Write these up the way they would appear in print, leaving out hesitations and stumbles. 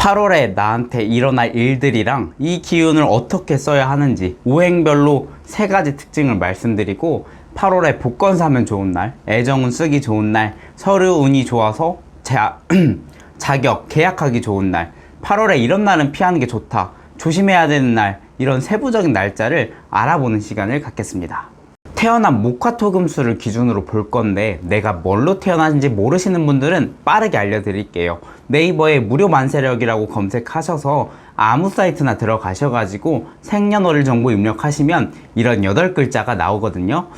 8월에 나한테 일어날 일들이랑 이 기운을 어떻게 써야 하는지 오행별로 3가지 특징을 말씀드리고, 8월에 복권 사면 좋은 날, 애정운 쓰기 좋은 날, 서류 운이 좋아서 자격, 계약하기 좋은 날, 8월에 이런 날은 피하는 게 좋다, 조심해야 되는 날, 이런 세부적인 날짜를 알아보는 시간을 갖겠습니다. 태어난 목화토금수를 기준으로 볼 건데, 내가 뭘로 태어났는지 모르시는 분들은 빠르게 알려드릴게요. 네이버에 무료 만세력이라고 검색하셔서 아무 사이트나 들어가셔가지고 생년월일 정보 입력하시면 이런 8글자가 나오거든요.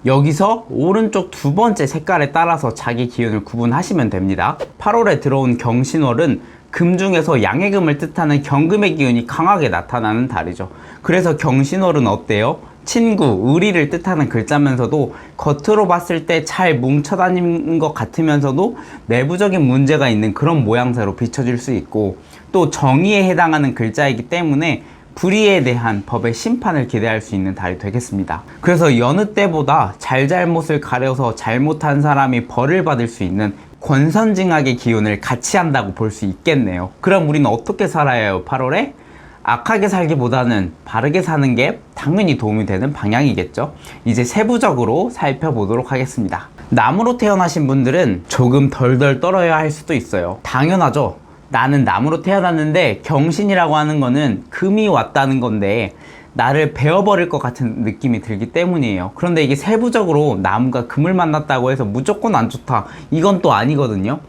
여기서 오른쪽 2번째 색깔에 따라서 자기 기운을 구분하시면 됩니다. 8월에 들어온 경신월은 금 중에서 양해금을 뜻하는 경금의 기운이 강하게 나타나는 달이죠. 그래서 경신월은 어때요? 친구, 의리를 뜻하는 글자면서도 겉으로 봤을 때 잘 뭉쳐다니는 것 같으면서도 내부적인 문제가 있는 그런 모양새로 비춰질 수 있고, 또 정의에 해당하는 글자이기 때문에 불의에 대한 법의 심판을 기대할 수 있는 달이 되겠습니다. 그래서 여느 때보다 잘잘못을 가려서 잘못한 사람이 벌을 받을 수 있는 권선징악의 기운을 같이 한다고 볼 수 있겠네요. 그럼 우리는 어떻게 살아야 해요, 8월에? 악하게 살기보다는 바르게 사는 게 당연히 도움이 되는 방향이겠죠. 이제 세부적으로 살펴보도록 하겠습니다. 나무로 태어나신 분들은 조금 덜덜 떨어야 할 수도 있어요. 당연하죠. 나는 나무로 태어났는데 경신이라고 하는 거는 금이 왔다는 건데 나를 베어버릴 것 같은 느낌이 들기 때문이에요. 그런데 이게 세부적으로 나무가 금을 만났다고 해서 무조건 안 좋다, 이건 또 아니거든요.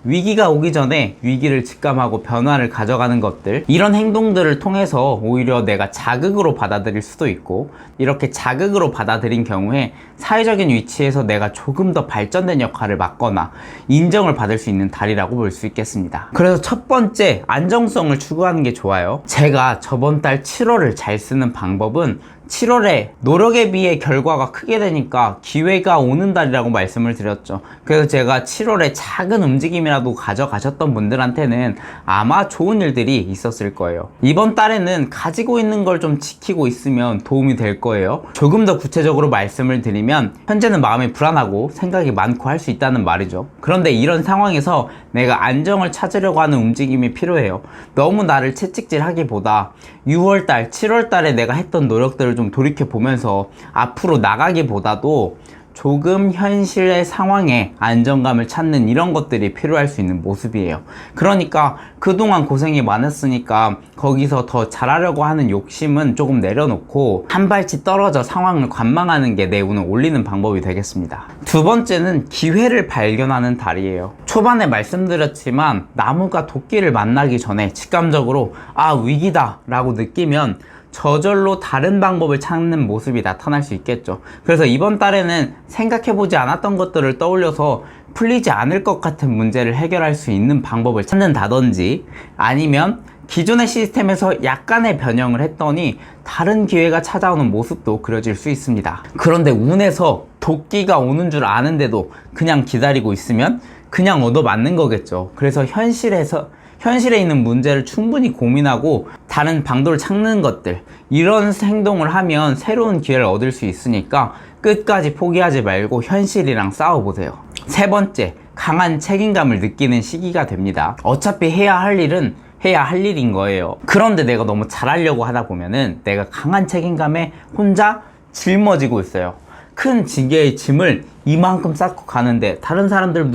위기가 오기 전에 위기를 직감하고 변화를 가져가는 것들, 이런 행동들을 통해서 오히려 내가 자극으로 받아들일 수도 있고, 이렇게 자극으로 받아들인 경우에 사회적인 위치에서 내가 조금 더 발전된 역할을 맡거나 인정을 받을 수 있는 달이라고 볼 수 있겠습니다. 그래서 첫 번째, 안정성을 추구하는 게 좋아요. 제가 저번 달 7월을 잘 쓰는 방법은 7월에 노력에 비해 결과가 크게 되니까 기회가 오는 달이라고 말씀을 드렸죠. 그래서 제가 7월에 작은 움직임이라도 가져가셨던 분들한테는 아마 좋은 일들이 있었을 거예요. 이번 달에는 가지고 있는 걸 좀 지키고 있으면 도움이 될 거예요. 조금 더 구체적으로 말씀을 드리면, 현재는 마음이 불안하고 생각이 많고 할 수 있다는 말이죠. 그런데 이런 상황에서 내가 안정을 찾으려고 하는 움직임이 필요해요. 너무 나를 채찍질하기보다 6월달, 7월달에 내가 했던 노력들을 좀 돌이켜보면서 앞으로 나가기보다도 조금 현실의 상황에 안정감을 찾는 이런 것들이 필요할 수 있는 모습이에요. 그러니까 그동안 고생이 많았으니까 거기서 더 잘하려고 하는 욕심은 조금 내려놓고 한 발치 떨어져 상황을 관망하는 게 내 운을 올리는 방법이 되겠습니다. 두 번째는 기회를 발견하는 달이에요. 초반에 말씀드렸지만 나무가 도끼를 만나기 전에 직감적으로 위기다 라고 느끼면 저절로 다른 방법을 찾는 모습이 나타날 수 있겠죠. 그래서 이번 달에는 생각해보지 않았던 것들을 떠올려서 풀리지 않을 것 같은 문제를 해결할 수 있는 방법을 찾는다든지, 아니면 기존의 시스템에서 약간의 변형을 했더니 다른 기회가 찾아오는 모습도 그려질 수 있습니다. 그런데 운에서 도끼가 오는 줄 아는데도 그냥 기다리고 있으면 그냥 얻어맞는 거겠죠. 그래서 현실에 있는 문제를 충분히 고민하고 다른 방도를 찾는 것들, 이런 행동을 하면 새로운 기회를 얻을 수 있으니까 끝까지 포기하지 말고 현실이랑 싸워보세요. 세 번째, 강한 책임감을 느끼는 시기가 됩니다. 어차피 해야 할 일은 해야 할 일인 거예요. 그런데 내가 너무 잘하려고 하다 보면은 내가 강한 책임감에 혼자 짊어지고 있어요. 큰 지게의 짐을 이만큼 쌓고 가는데 다른 사람들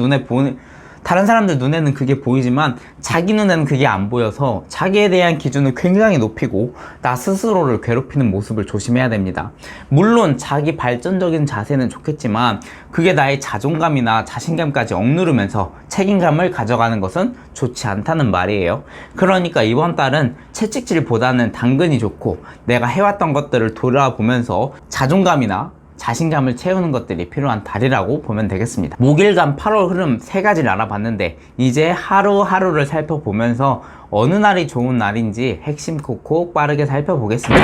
눈에는 그게 보이지만 자기 눈에는 그게 안 보여서 자기에 대한 기준을 굉장히 높이고 나 스스로를 괴롭히는 모습을 조심해야 됩니다. 물론 자기 발전적인 자세는 좋겠지만 그게 나의 자존감이나 자신감까지 억누르면서 책임감을 가져가는 것은 좋지 않다는 말이에요. 그러니까 이번 달은 채찍질보다는 당근이 좋고 내가 해왔던 것들을 돌아보면서 자존감이나 자신감을 채우는 것들이 필요한 달이라고 보면 되겠습니다. 목일간 8월 흐름 3가지를 알아봤는데, 이제 하루하루를 살펴보면서 어느 날이 좋은 날인지 핵심 콕콕 빠르게 살펴보겠습니다.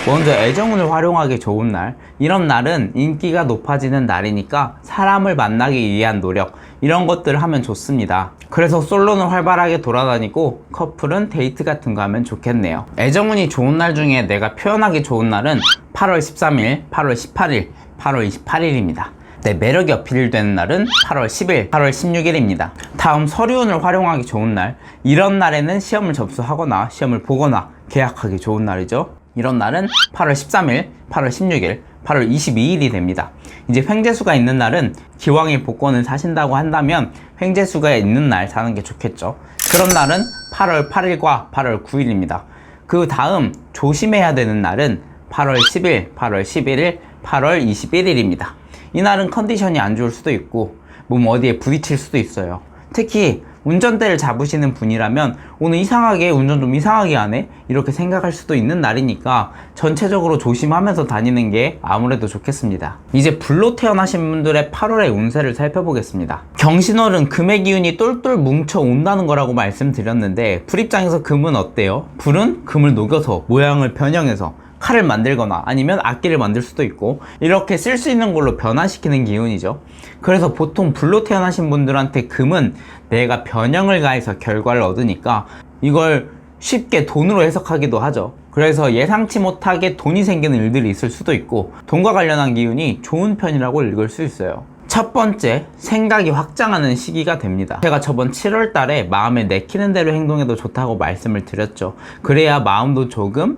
먼저 애정운을 활용하기 좋은 날, 이런 날은 인기가 높아지는 날이니까 사람을 만나기 위한 노력, 이런 것들을 하면 좋습니다. 그래서 솔로는 활발하게 돌아다니고 커플은 데이트 같은 거 하면 좋겠네요. 애정운이 좋은 날 중에 내가 표현하기 좋은 날은 8월 13일, 8월 18일, 8월 28일입니다. 내 매력이 어필되는 날은 8월 10일, 8월 16일입니다. 다음 서류운을 활용하기 좋은 날, 이런 날에는 시험을 접수하거나 시험을 보거나 계약하기 좋은 날이죠. 이런 날은 8월 13일, 8월 16일, 8월 22일이 됩니다. 이제 횡재수가 있는 날은 기왕에 복권을 사신다고 한다면 횡재수가 있는 날 사는 게 좋겠죠. 그런 날은 8월 8일과 8월 9일입니다. 그 다음 조심해야 되는 날은 8월 10일, 8월 11일, 8월 21일입니다. 이날은 컨디션이 안 좋을 수도 있고 몸 어디에 부딪힐 수도 있어요. 특히 운전대를 잡으시는 분이라면 오늘 이상하게 운전 좀 이상하게 하네? 이렇게 생각할 수도 있는 날이니까 전체적으로 조심하면서 다니는 게 아무래도 좋겠습니다. 이제 불로 태어나신 분들의 8월의 운세를 살펴보겠습니다. 경신월은 금의 기운이 똘똘 뭉쳐 온다는 거라고 말씀드렸는데 불 입장에서 금은 어때요? 불은 금을 녹여서 모양을 변형해서 칼을 만들거나 아니면 악기를 만들 수도 있고 이렇게 쓸 수 있는 걸로 변화시키는 기운이죠. 그래서 보통 불로 태어나신 분들한테 금은 내가 변형을 가해서 결과를 얻으니까 이걸 쉽게 돈으로 해석하기도 하죠. 그래서 예상치 못하게 돈이 생기는 일들이 있을 수도 있고 돈과 관련한 기운이 좋은 편이라고 읽을 수 있어요. 첫 번째, 생각이 확장하는 시기가 됩니다. 제가 저번 7월 달에 마음에 내키는 대로 행동해도 좋다고 말씀을 드렸죠. 그래야 마음도 조금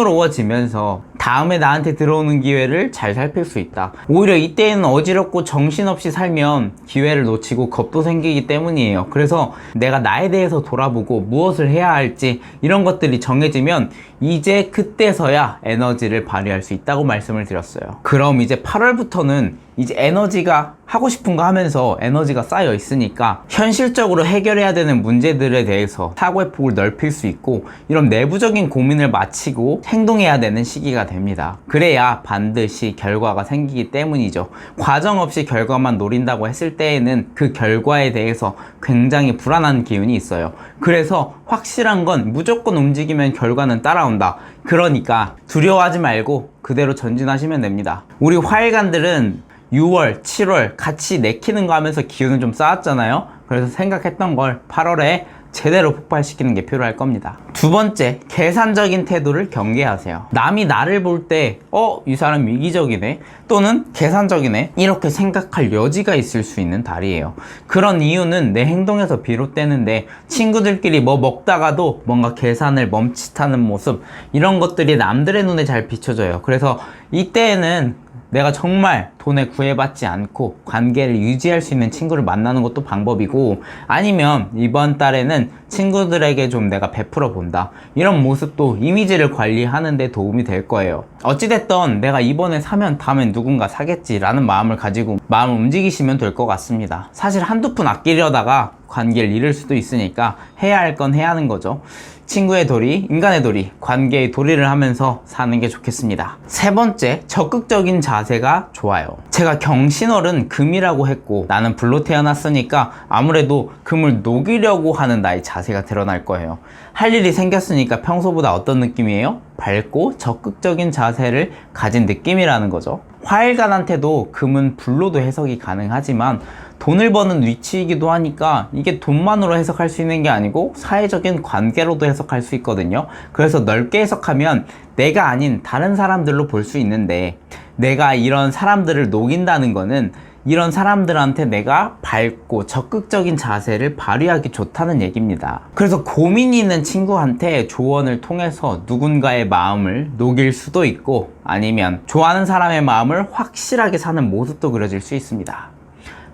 풍요로워지면서 다음에 나한테 들어오는 기회를 잘 살필 수 있다. 오히려 이때에는 어지럽고 정신없이 살면 기회를 놓치고 겁도 생기기 때문이에요. 그래서 내가 나에 대해서 돌아보고 무엇을 해야 할지 이런 것들이 정해지면 이제 그때서야 에너지를 발휘할 수 있다고 말씀을 드렸어요. 그럼 이제 8월부터는 이제 에너지가 하고 싶은 거 하면서 에너지가 쌓여 있으니까 현실적으로 해결해야 되는 문제들에 대해서 사고의 폭을 넓힐 수 있고 이런 내부적인 고민을 마치고 행동해야 되는 시기가 됩니다. 그래야 반드시 결과가 생기기 때문이죠. 과정 없이 결과만 노린다고 했을 때에는 그 결과에 대해서 굉장히 불안한 기운이 있어요. 그래서 확실한 건 무조건 움직이면 결과는 따라온다. 그러니까 두려워하지 말고 그대로 전진하시면 됩니다. 우리 화일관들은 6월, 7월 같이 내키는 거 하면서 기운을 좀 쌓았잖아요. 그래서 생각했던 걸 8월에 제대로 폭발시키는 게 필요할 겁니다. 두 번째, 계산적인 태도를 경계하세요. 남이 나를 볼 때 이 사람 이기적이네 또는 계산적이네 이렇게 생각할 여지가 있을 수 있는 달이에요. 그런 이유는 내 행동에서 비롯되는데 친구들끼리 뭐 먹다가도 뭔가 계산을 멈칫하는 모습 이런 것들이 남들의 눈에 잘 비춰져요. 그래서 이때에는 내가 정말 돈에 구애받지 않고 관계를 유지할 수 있는 친구를 만나는 것도 방법이고 아니면 이번 달에는 친구들에게 좀 내가 베풀어 본다 이런 모습도 이미지를 관리하는 데 도움이 될 거예요. 어찌됐든 내가 이번에 사면 다음엔 누군가 사겠지 라는 마음을 가지고 마음을 움직이시면 될 것 같습니다. 사실 한두 푼 아끼려다가 관계를 잃을 수도 있으니까 해야 할 건 해야 하는 거죠. 친구의 도리, 인간의 도리, 관계의 도리를 하면서 사는 게 좋겠습니다. 세 번째, 적극적인 자세가 좋아요. 제가 경신월은 금이라고 했고 나는 불로 태어났으니까 아무래도 금을 녹이려고 하는 나의 자세가 드러날 거예요. 할 일이 생겼으니까 평소보다 어떤 느낌이에요? 밝고 적극적인 자세를 가진 느낌이라는 거죠. 화일관한테도 금은 불로도 해석이 가능하지만 돈을 버는 위치이기도 하니까 이게 돈만으로 해석할 수 있는 게 아니고 사회적인 관계로도 해석할 수 있거든요. 그래서 넓게 해석하면 내가 아닌 다른 사람들로 볼 수 있는데 내가 이런 사람들을 녹인다는 거는 이런 사람들한테 내가 밝고 적극적인 자세를 발휘하기 좋다는 얘기입니다. 그래서 고민이 있는 친구한테 조언을 통해서 누군가의 마음을 녹일 수도 있고 아니면 좋아하는 사람의 마음을 확실하게 사는 모습도 그려질 수 있습니다.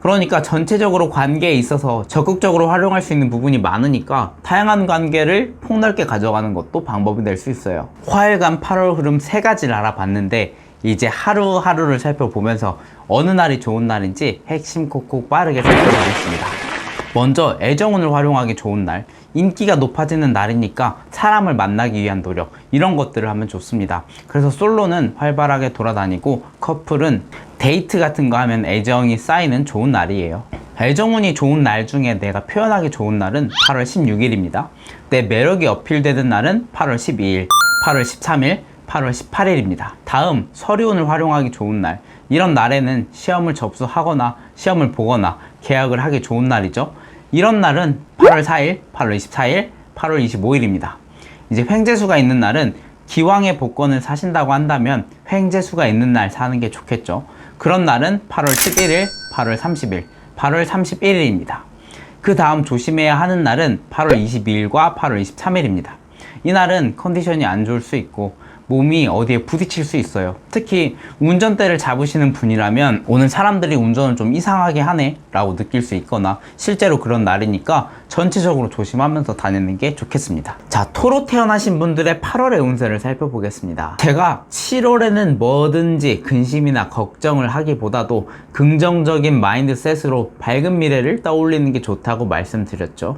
그러니까 전체적으로 관계에 있어서 적극적으로 활용할 수 있는 부분이 많으니까 다양한 관계를 폭넓게 가져가는 것도 방법이 될 수 있어요. 화일관 8월 흐름 세 가지를 알아봤는데 이제 하루하루를 살펴보면서 어느 날이 좋은 날인지 핵심 콕콕 빠르게 살펴보겠습니다. 먼저 애정운을 활용하기 좋은 날, 인기가 높아지는 날이니까 사람을 만나기 위한 노력 이런 것들을 하면 좋습니다. 그래서 솔로는 활발하게 돌아다니고 커플은 데이트 같은 거 하면 애정이 쌓이는 좋은 날이에요. 애정운이 좋은 날 중에 내가 표현하기 좋은 날은 8월 16일입니다. 내 매력이 어필되는 날은 8월 12일, 8월 13일, 8월 18일입니다. 다음 서류운을 활용하기 좋은 날, 이런 날에는 시험을 접수하거나 시험을 보거나 계약을 하기 좋은 날이죠. 이런 날은 8월 4일, 8월 24일, 8월 25일입니다. 이제 횡재수가 있는 날은 기왕에 복권을 사신다고 한다면 횡재수가 있는 날 사는 게 좋겠죠. 그런 날은 8월 11일, 8월 30일, 8월 31일입니다. 그 다음 조심해야 하는 날은 8월 22일과 8월 23일입니다. 이날은 컨디션이 안 좋을 수 있고 몸이 어디에 부딪힐 수 있어요. 특히 운전대를 잡으시는 분이라면 오늘 사람들이 운전을 좀 이상하게 하네 라고 느낄 수 있거나 실제로 그런 날이니까 전체적으로 조심하면서 다니는 게 좋겠습니다. 자, 토로 태어나신 분들의 8월의 운세를 살펴보겠습니다. 제가 7월에는 뭐든지 근심이나 걱정을 하기보다도 긍정적인 마인드셋으로 밝은 미래를 떠올리는 게 좋다고 말씀드렸죠.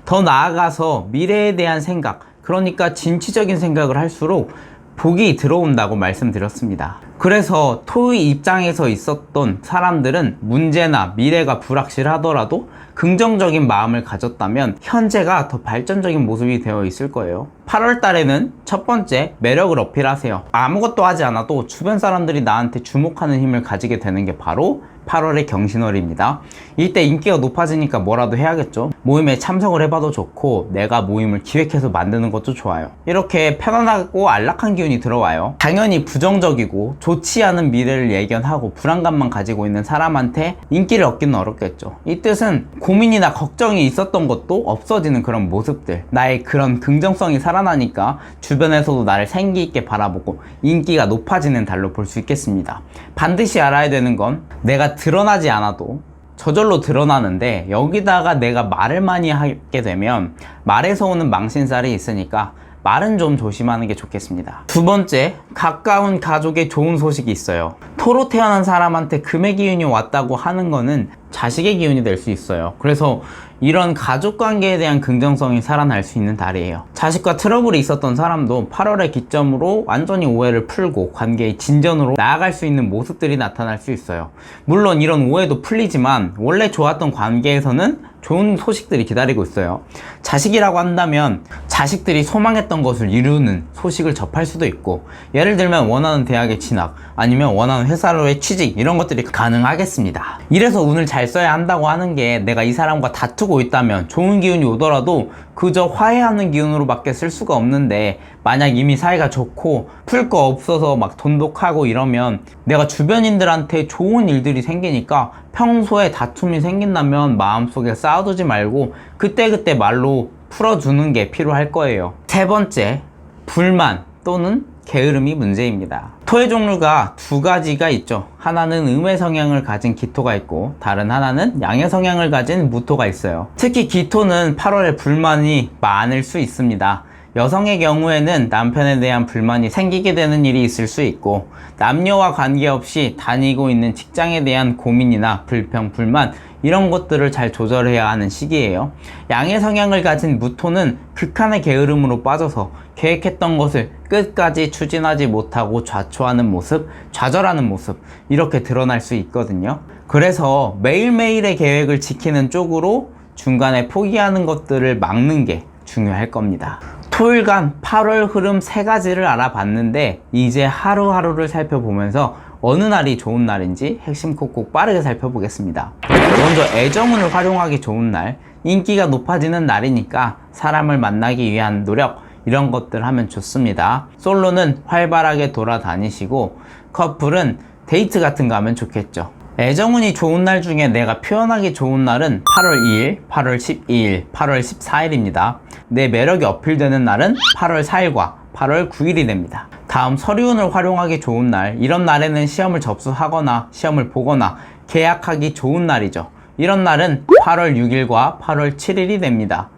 더 나아가서 미래에 대한 생각, 그러니까 진취적인 생각을 할수록 복이 들어온다고 말씀드렸습니다. 그래서 토의 입장에서 있었던 사람들은 문제나 미래가 불확실하더라도 긍정적인 마음을 가졌다면 현재가 더 발전적인 모습이 되어 있을 거예요. 8월 달에는 첫 번째, 매력을 어필하세요. 아무것도 하지 않아도 주변 사람들이 나한테 주목하는 힘을 가지게 되는 게 바로 8월의 경신월입니다. 이때 인기가 높아지니까 뭐라도 해야겠죠. 모임에 참석을 해봐도 좋고 내가 모임을 기획해서 만드는 것도 좋아요. 이렇게 편안하고 안락한 기운이 들어와요. 당연히 부정적이고 좋지 않은 미래를 예견하고 불안감만 가지고 있는 사람한테 인기를 얻기는 어렵겠죠. 이 뜻은 고민이나 걱정이 있었던 것도 없어지는 그런 모습들, 나의 그런 긍정성이 살아나니까 주변에서도 나를 생기 있게 바라보고 인기가 높아지는 달로 볼 수 있겠습니다. 반드시 알아야 되는 건 내가 드러나지 않아도 저절로 드러나는데 여기다가 내가 말을 많이 하게 되면 말에서 오는 망신살이 있으니까 말은 좀 조심하는 게 좋겠습니다. 두 번째, 가까운 가족에 좋은 소식이 있어요. 토로 태어난 사람한테 금의 기운이 왔다고 하는 거는 자식의 기운이 될 수 있어요. 그래서 이런 가족 관계에 대한 긍정성이 살아날 수 있는 달이에요. 자식과 트러블이 있었던 사람도 8월의 기점으로 완전히 오해를 풀고 관계의 진전으로 나아갈 수 있는 모습들이 나타날 수 있어요. 물론 이런 오해도 풀리지만 원래 좋았던 관계에서는 좋은 소식들이 기다리고 있어요. 자식이라고 한다면 자식들이 소망했던 것을 이루는 소식을 접할 수도 있고, 예를 들면 원하는 대학에 진학, 아니면 원하는 회사로의 취직, 이런 것들이 가능하겠습니다. 이래서 운을 잘 써야 한다고 하는 게, 내가 이 사람과 다투고 있다면 좋은 기운이 오더라도 그저 화해하는 기운으로 밖에 쓸 수가 없는데, 만약 이미 사이가 좋고 풀 거 없어서 막 돈독하고 이러면 내가 주변인들한테 좋은 일들이 생기니까 평소에 다툼이 생긴다면 마음속에 쌓아두지 말고 그때그때 말로 풀어주는 게 필요할 거예요. 세 번째, 불만 또는 게으름이 문제입니다. 토의 종류가 두 가지가 있죠. 하나는 음의 성향을 가진 기토가 있고 다른 하나는 양의 성향을 가진 무토가 있어요. 특히 기토는 8월에 불만이 많을 수 있습니다. 여성의 경우에는 남편에 대한 불만이 생기게 되는 일이 있을 수 있고, 남녀와 관계없이 다니고 있는 직장에 대한 고민이나 불평, 불만, 이런 것들을 잘 조절해야 하는 시기예요. 양의 성향을 가진 무토는 극한의 게으름으로 빠져서 계획했던 것을 끝까지 추진하지 못하고 좌초하는 모습, 좌절하는 모습, 이렇게 드러날 수 있거든요. 그래서 매일매일의 계획을 지키는 쪽으로 중간에 포기하는 것들을 막는 게 중요할 겁니다. 토일간 8월 흐름 세 가지를 알아봤는데, 이제 하루하루를 살펴보면서 어느 날이 좋은 날인지 핵심 콕콕 빠르게 살펴보겠습니다. 먼저 애정운을 활용하기 좋은 날, 인기가 높아지는 날이니까 사람을 만나기 위한 노력, 이런 것들 하면 좋습니다. 솔로는 활발하게 돌아다니시고 커플은 데이트 같은 거 하면 좋겠죠. 애정운이 좋은 날 중에 내가 표현하기 좋은 날은 8월 2일, 8월 12일, 8월 14일입니다. 내 매력이 어필되는 날은 8월 4일과 8월 9일이 됩니다. 다음 서류운을 활용하기 좋은 날, 이런 날에는 시험을 접수하거나 시험을 보거나 계약하기 좋은 날이죠. 이런 날은 8월 6일과 8월 7일이 됩니다.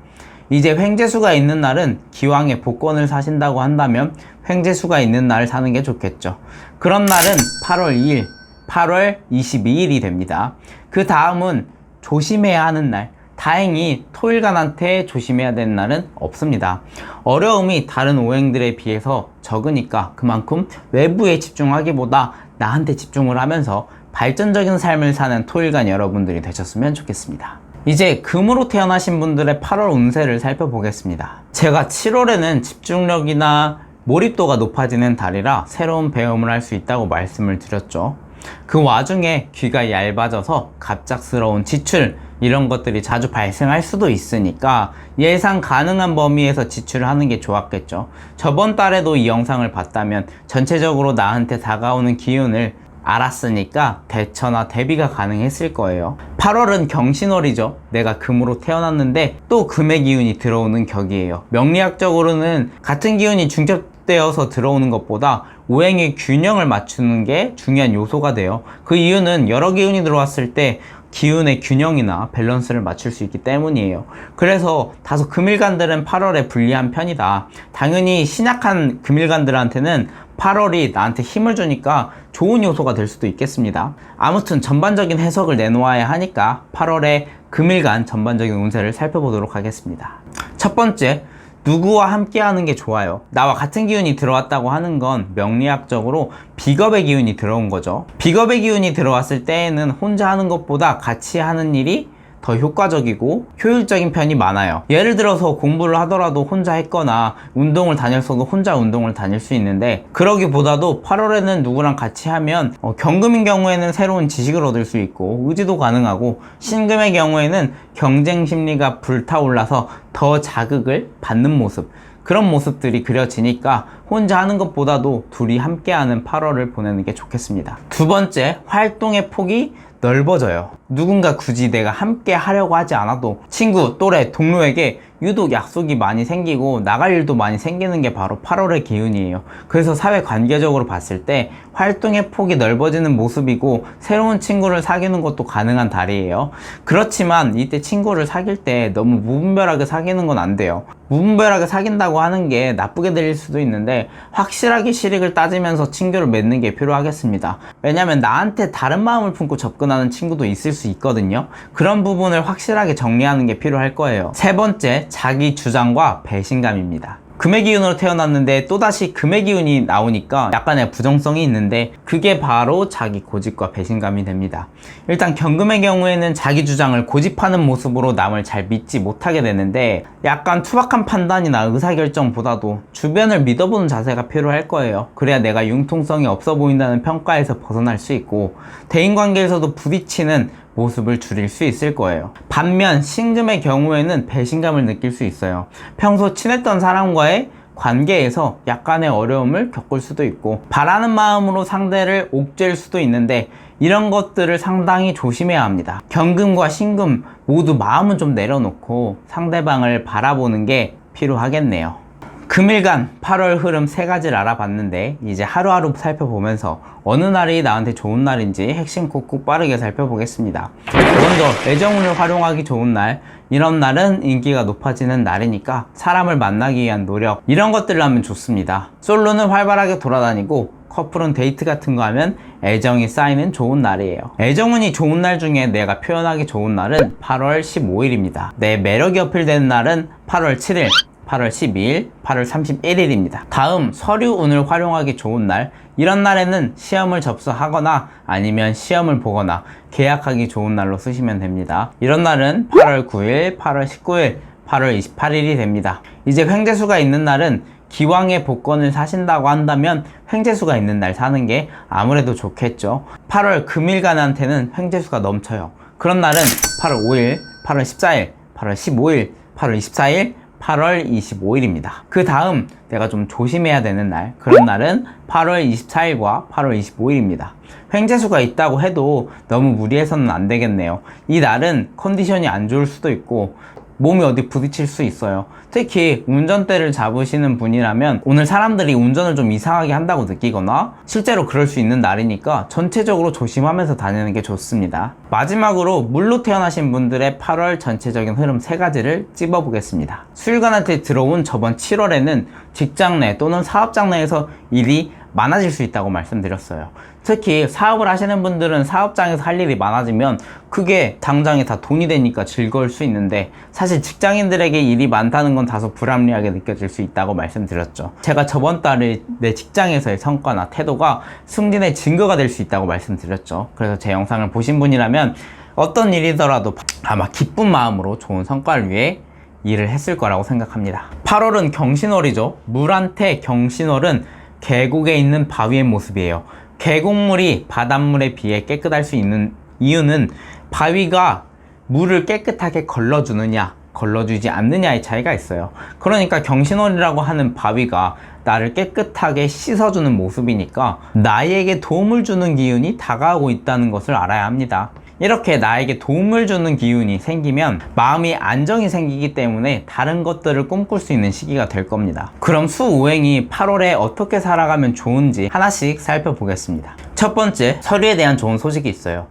이제 횡재수가 있는 날은 기왕에 복권을 사신다고 한다면 횡재수가 있는 날을 사는 게 좋겠죠. 그런 날은 8월 2일, 8월 22일이 됩니다. 그 다음은 조심해야 하는 날, 다행히 토일간한테 조심해야 되는 날은 없습니다. 어려움이 다른 오행들에 비해서 적으니까 그만큼 외부에 집중하기보다 나한테 집중을 하면서 발전적인 삶을 사는 토일간 여러분들이 되셨으면 좋겠습니다. 이제 금으로 태어나신 분들의 8월 운세를 살펴보겠습니다. 제가 7월에는 집중력이나 몰입도가 높아지는 달이라 새로운 배움을 할 수 있다고 말씀을 드렸죠. 그 와중에 귀가 얇아져서 갑작스러운 지출, 이런 것들이 자주 발생할 수도 있으니까 예상 가능한 범위에서 지출을 하는 게 좋았겠죠. 저번 달에도 이 영상을 봤다면 전체적으로 나한테 다가오는 기운을 알았으니까 대처나 대비가 가능했을 거예요. 8월은 경신월이죠. 내가 금으로 태어났는데 또 금의 기운이 들어오는 격이에요. 명리학적으로는 같은 기운이 중첩되어서 들어오는 것보다 오행의 균형을 맞추는 게 중요한 요소가 돼요. 그 이유는 여러 기운이 들어왔을 때 기운의 균형이나 밸런스를 맞출 수 있기 때문이에요. 그래서 다소 금일간들은 8월에 불리한 편이다. 당연히 신약한 금일간들한테는 8월이 나한테 힘을 주니까 좋은 요소가 될 수도 있겠습니다. 아무튼 전반적인 해석을 내놓아야 하니까 8월의 금일간 전반적인 운세를 살펴보도록 하겠습니다. 첫 번째, 누구와 함께 하는 게 좋아요? 나와 같은 기운이 들어왔다고 하는 건 명리학적으로 비겁의 기운이 들어온 거죠. 비겁의 기운이 들어왔을 때에는 혼자 하는 것보다 같이 하는 일이 더 효과적이고 효율적인 편이 많아요. 예를 들어서 공부를 하더라도 혼자 했거나 운동을 다녔어도 혼자 운동을 다닐 수 있는데, 그러기보다도 8월에는 누구랑 같이 하면 경금인 경우에는 새로운 지식을 얻을 수 있고 의지도 가능하고, 신금의 경우에는 경쟁 심리가 불타올라서 더 자극을 받는 모습, 그런 모습들이 그려지니까 혼자 하는 것보다도 둘이 함께하는 8월을 보내는 게 좋겠습니다. 두 번째, 활동의 폭이 넓어져요. 누군가 굳이 내가 함께 하려고 하지 않아도 친구, 또래, 동료에게 유독 약속이 많이 생기고 나갈 일도 많이 생기는 게 바로 8월의 기운이에요. 그래서 사회 관계적으로 봤을 때 활동의 폭이 넓어지는 모습이고, 새로운 친구를 사귀는 것도 가능한 달이에요. 그렇지만 이때 친구를 사귈 때 너무 무분별하게 사귀는 건 안 돼요. 무분별하게 사귄다고 하는 게 나쁘게 들릴 수도 있는데, 확실하게 실익을 따지면서 친교를 맺는 게 필요하겠습니다. 왜냐면 나한테 다른 마음을 품고 접근하는 친구도 있을 수 있거든요. 그런 부분을 확실하게 정리하는 게 필요할 거예요. 세 번째, 자기 주장과 배신감입니다. 금의 기운으로 태어났는데 또다시 금의 기운이 나오니까 약간의 부정성이 있는데, 그게 바로 자기 고집과 배신감이 됩니다. 일단 경금의 경우에는 자기 주장을 고집하는 모습으로 남을 잘 믿지 못하게 되는데, 약간 투박한 판단이나 의사결정보다도 주변을 믿어보는 자세가 필요할 거예요. 그래야 내가 융통성이 없어 보인다는 평가에서 벗어날 수 있고, 대인관계에서도 부딪히는 모습을 줄일 수 있을 거예요. 반면 신금의 경우에는 배신감을 느낄 수 있어요. 평소 친했던 사람과의 관계에서 약간의 어려움을 겪을 수도 있고, 바라는 마음으로 상대를 옥죄일 수도 있는데, 이런 것들을 상당히 조심해야 합니다. 경금과 신금 모두 마음은 좀 내려놓고 상대방을 바라보는 게 필요하겠네요. 금일간 8월 흐름 세 가지를 알아봤는데, 이제 하루하루 살펴보면서 어느 날이 나한테 좋은 날인지 핵심 콕콕 빠르게 살펴보겠습니다. 먼저 애정운을 활용하기 좋은 날, 이런 날은 인기가 높아지는 날이니까 사람을 만나기 위한 노력, 이런 것들을 하면 좋습니다. 솔로는 활발하게 돌아다니고, 커플은 데이트 같은 거 하면 애정이 쌓이는 좋은 날이에요. 애정운이 좋은 날 중에 내가 표현하기 좋은 날은 8월 15일입니다. 내 매력이 어필되는 날은 8월 7일, 8월 12일, 8월 31일입니다. 다음, 서류운을 활용하기 좋은 날, 이런 날에는 시험을 접수하거나 아니면 시험을 보거나 계약하기 좋은 날로 쓰시면 됩니다. 이런 날은 8월 9일, 8월 19일, 8월 28일이 됩니다. 이제 횡재수가 있는 날은 기왕에 복권을 사신다고 한다면 횡재수가 있는 날 사는 게 아무래도 좋겠죠. 8월 금일간한테는 횡재수가 넘쳐요. 그런 날은 8월 5일, 8월 14일, 8월 15일, 8월 24일, 8월 25일입니다. 그 다음 내가 좀 조심해야 되는 날, 그런 날은 8월 24일과 8월 25일입니다. 횡재수가 있다고 해도 너무 무리해서는 안 되겠네요. 이 날은 컨디션이 안 좋을 수도 있고 몸이 어디 부딪힐 수 있어요. 특히 운전대를 잡으시는 분이라면 오늘 사람들이 운전을 좀 이상하게 한다고 느끼거나 실제로 그럴 수 있는 날이니까 전체적으로 조심하면서 다니는 게 좋습니다. 마지막으로 물로 태어나신 분들의 8월 전체적인 흐름 세 가지를 찝어보겠습니다. 수일간한테 들어온 저번 7월에는 직장 내 또는 사업장 내에서 일이 많아질 수 있다고 말씀드렸어요. 특히 사업을 하시는 분들은 사업장에서 할 일이 많아지면 그게 당장에 다 돈이 되니까 즐거울 수 있는데, 사실 직장인들에게 일이 많다는 건 다소 불합리하게 느껴질 수 있다고 말씀드렸죠. 제가 저번 달에 내 직장에서의 성과나 태도가 승진의 증거가 될 수 있다고 말씀드렸죠. 그래서 제 영상을 보신 분이라면 어떤 일이더라도 아마 기쁜 마음으로 좋은 성과를 위해 일을 했을 거라고 생각합니다. 8월은 경신월이죠. 물한테 경신월은 계곡에 있는 바위의 모습이에요. 계곡물이 바닷물에 비해 깨끗할 수 있는 이유는 바위가 물을 깨끗하게 걸러주느냐 걸러주지 않느냐의 차이가 있어요. 그러니까 경신월이라고 하는 바위가 나를 깨끗하게 씻어주는 모습이니까 나에게 도움을 주는 기운이 다가오고 있다는 것을 알아야 합니다. 이렇게 나에게 도움을 주는 기운이 생기면 마음이 안정이 생기기 때문에 다른 것들을 꿈꿀 수 있는 시기가 될 겁니다. 그럼 수오행이 8월에 어떻게 살아가면 좋은지 하나씩 살펴보겠습니다. 첫 번째, 서류에 대한 좋은 소식이 있어요.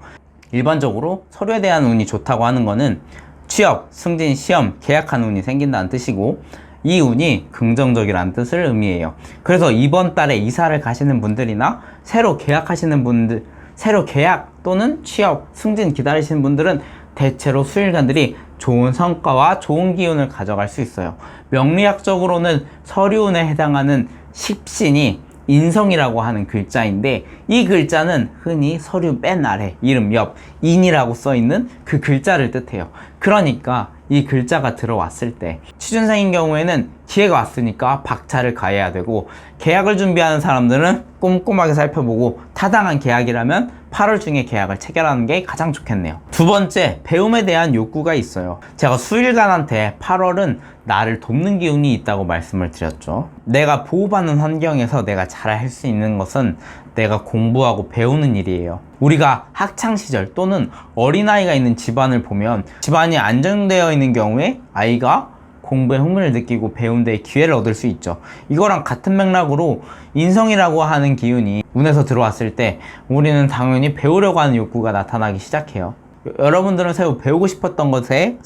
일반적으로 서류에 대한 운이 좋다고 하는 거는 취업, 승진, 시험, 계약하는 운이 생긴다는 뜻이고, 이 운이 긍정적이라는 뜻을 의미해요. 그래서 이번 달에 이사를 가시는 분들이나 새로 계약하시는 분들, 새로 계약 또는 취업, 승진 기다리시는 분들은 대체로 수일간들이 좋은 성과와 좋은 기운을 가져갈 수 있어요. 명리학적으로는 서류운에 해당하는 십신이 인성이라고 하는 글자인데, 이 글자는 흔히 서류 맨 아래 이름 옆 인이라고 써있는 그 글자를 뜻해요. 그러니까 이 글자가 들어왔을 때 취준생인 경우에는 기회가 왔으니까 박차를 가해야 되고, 계약을 준비하는 사람들은 꼼꼼하게 살펴보고 타당한 계약이라면 8월 중에 계약을 체결하는 게 가장 좋겠네요. 두 번째, 배움에 대한 욕구가 있어요. 제가 수일간한테 8월은 나를 돕는 기운이 있다고 말씀을 드렸죠. 내가 보호받는 환경에서 내가 잘할 수 있는 것은 내가 공부하고 배우는 일이에요. 우리가 학창시절 또는 어린아이가 있는 집안을 보면 집안이 안정되어 있는 경우에 아이가 공부에 흥미를 느끼고 배운 데에 기회를 얻을 수 있죠. 이거랑 같은 맥락으로 인성이라고 하는 기운이 운에서 들어왔을 때 우리는 당연히 배우려고 하는 욕구가 나타나기 시작해요. 여러분들은 새로 배우고 싶었던 것에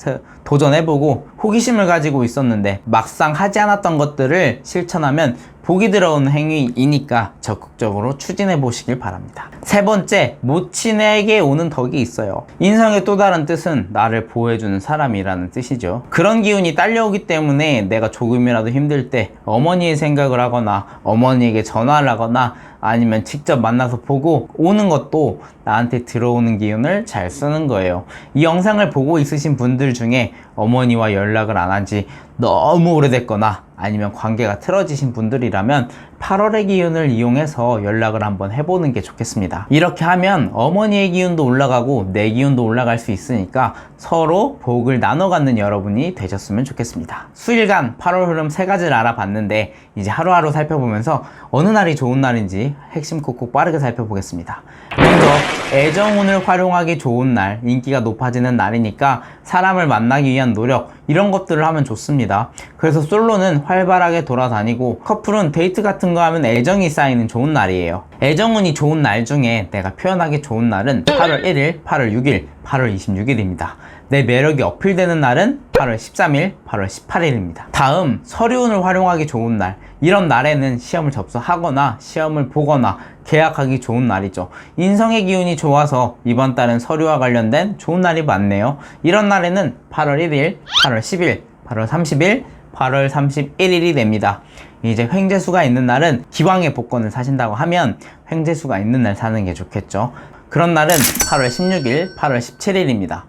도전해보고 호기심을 가지고 있었는데 막상 하지 않았던 것들을 실천하면 복이 들어오는 행위이니까 적극적으로 추진해 보시길 바랍니다. 세 번째, 모친에게 오는 덕이 있어요. 인성의 또 다른 뜻은 나를 보호해주는 사람이라는 뜻이죠. 그런 기운이 딸려오기 때문에 내가 조금이라도 힘들 때 어머니의 생각을 하거나 어머니에게 전화를 하거나 아니면 직접 만나서 보고 오는 것도 나한테 들어오는 기운을 잘 쓰는 거예요. 이 영상을 보고 있으신 분들 중에 어머니와 연락을 안 한 지 너무 오래됐거나 아니면 관계가 틀어지신 분들이라면 8월의 기운을 이용해서 연락을 한번 해보는 게 좋겠습니다. 이렇게 하면 어머니의 기운도 올라가고 내 기운도 올라갈 수 있으니까 서로 복을 나눠 갖는 여러분이 되셨으면 좋겠습니다. 수일간 8월 흐름 3가지를 알아봤는데 이제 하루하루 살펴보면서 어느 날이 좋은 날인지 핵심 콕콕 빠르게 살펴보겠습니다. 먼저 애정운을 활용하기 좋은 날, 인기가 높아지는 날이니까 사람을 만나기 위한 노력, 이런 것들을 하면 좋습니다. 그래서 솔로는 활발하게 돌아다니고 커플은 데이트 같은 거 하면 애정이 쌓이는 좋은 날이에요. 애정운이 좋은 날 중에 내가 표현하기 좋은 날은 8월 1일, 8월 6일, 8월 26일입니다. 내 매력이 어필되는 날은 8월 13일, 8월 18일입니다. 다음, 서류운을 활용하기 좋은 날. 이런 날에는 시험을 접수하거나 시험을 보거나 계약하기 좋은 날이죠. 인성의 기운이 좋아서 이번 달은 서류와 관련된 좋은 날이 많네요. 이런 날에는 8월 1일, 8월 10일, 8월 30일, 8월 31일이 됩니다. 이제 횡재수가 있는 날은 기왕에 복권을 사신다고 하면 횡재수가 있는 날 사는 게 좋겠죠. 그런 날은 8월 16일, 8월 17일입니다.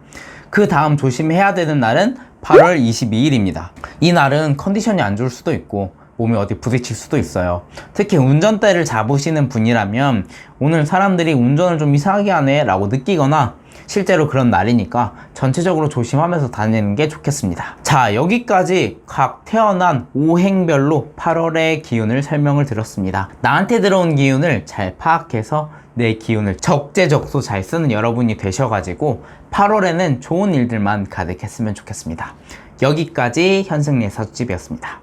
그 다음 조심해야 되는 날은 8월 22일입니다. 이 날은 컨디션이 안 좋을 수도 있고 몸이 어디 부딪힐 수도 있어요. 특히 운전대를 잡으시는 분이라면 오늘 사람들이 운전을 좀 이상하게 하네 라고 느끼거나 실제로 그런 날이니까 전체적으로 조심하면서 다니는 게 좋겠습니다. 자, 여기까지 각 태어난 오행별로 8월의 기운을 설명을 드렸습니다. 나한테 들어온 기운을 잘 파악해서 내 기운을 적재적소 잘 쓰는 여러분이 되셔가지고 8월에는 좋은 일들만 가득했으면 좋겠습니다. 여기까지 현승리의 서집이었습니다.